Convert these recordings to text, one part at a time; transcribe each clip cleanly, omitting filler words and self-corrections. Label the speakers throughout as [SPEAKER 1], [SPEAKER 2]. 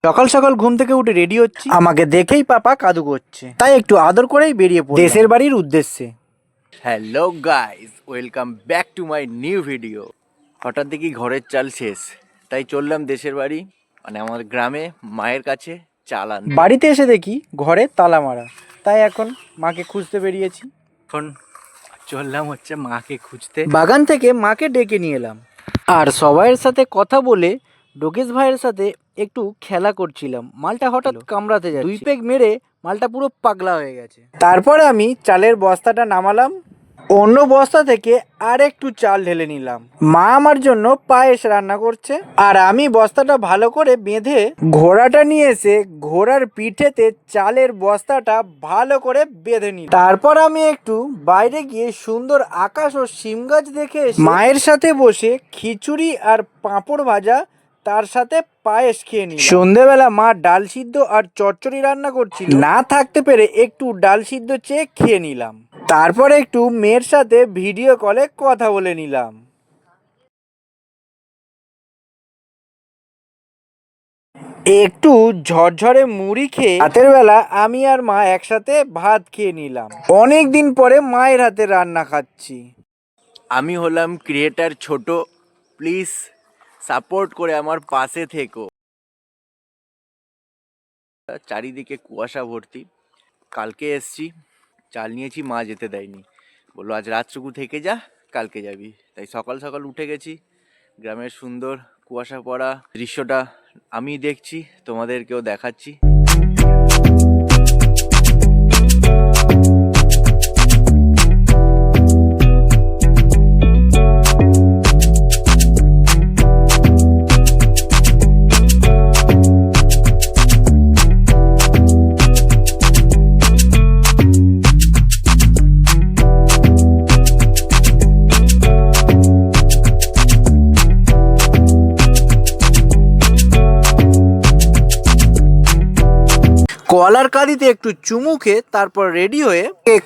[SPEAKER 1] সকাল সকাল ঘুম থেকে উঠে রেডি হচ্ছি, আমাকে দেখেই পাপা কাদু করছে, তাই একটু আদর করেই বেরিয়ে পড়লাম দেশের বাড়ির উদ্দেশ্যে।
[SPEAKER 2] Hello guys, welcome back to my new video. হঠাৎ দেখি ঘরের চাল শেষ, তাই চললাম দেশের বাড়ি, মানে আমার গ্রামে মায়ের কাছে চাল আনতে।
[SPEAKER 1] বাড়িতে এসে দেখি ঘরে তালা মারা, তাই এখন মাকে খুঁজতে বেরিয়েছি।
[SPEAKER 2] এখন চললাম হচ্ছে মাকে খুঁজতে।
[SPEAKER 1] বাগান থেকে মাকে ডেকে নিয়ে এলাম, আর সবাইয়ের সাথে কথা বলে ডোকেশ ভাইয়ের সাথে একটু খেলা করছিলাম। মালটা হঠাৎ কামড়াতে যায়, 2 পেগ মেরে মালটা পুরো পাগলা হয়ে গেছে। তারপরে আমি চালের বস্তাটা নামালাম, অন্য বস্তা থেকে আর একটু চাল ঢেলে নিলাম। মা আমার জন্য পায়েস রান্না করছে, আর আমি বস্তাটা ভালো করে বেঁধে ঘোড়াটা নিয়ে এসে ঘোড়ার পিঠেতে চালের বস্তাটা ভালো করে বেঁধে নিই। তারপর আমি একটু বাইরে গিয়ে সুন্দর আকাশ ও শিম গাছ দেখে এসে মায়ের সাথে বসে খিচুড়ি আর পাঁপড় ভাজা, তার সাথে পায়েস খেয়ে নিই। সন্ধেবেলা মা ডাল সিদ্ধ আর চচ্চড়ি রান্না করছিল, না থাকতে পেরে একটু ডাল সিদ্ধ চেয়ে খেয়ে নিলাম। তারপরে একটু মেয়ের সাথে ভিডিও কলে কথা বলে নিলাম। একটু ঝরঝরে মুড়ি খেয়ে রাতের বেলা আমি আর মা একসাথে ভাত খেয়ে নিলাম। অনেক দিন পরে মায়ের হাতে রান্না খাচ্ছি।
[SPEAKER 2] আমি হলাম ক্রিয়েটার ছোট, প্লিজ সাপোর্ট করে আমার পাশে থেকো। চারিদিকে কুয়াশা ভর্তি। কালকে এসছি, চাল নিয়েছি, মা যেতে দেয়নি, বললো আজ রাতটুকু থেকে যা, কালকে যাবি। তাই সকাল সকাল উঠে গেছি। গ্রামের সুন্দর কুয়াশা পড়া দৃশ্যটা আমি দেখছি, তোমাদেরকেও দেখাচ্ছি।
[SPEAKER 1] কলার কাঁদিতে একটু চুমু খেয়ে তারপর রেডি হয়ে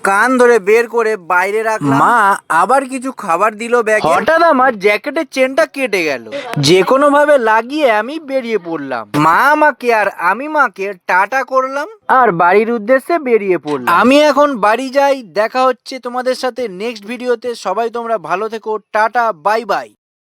[SPEAKER 1] কান ধরে বের করে বাইরে রাখলাম। মা আবার কিছু খাবার দিল ব্যাগে। হঠাৎ আমার জ্যাকেটের চেনটা কেটে গেল, যে কোনো ভাবে লাগিয়ে আমি বেরিয়ে পড়লাম। মা আমাকে আর আমি মাকে টাটা করলাম আর বাড়ির উদ্দেশ্যে বেরিয়ে পড়লাম। আমি এখন বাড়ি যাই, দেখা হচ্ছে তোমাদের সাথে নেক্সট ভিডিওতে। সবাই তোমরা ভালো থেকো, টাটা, বাই বাই।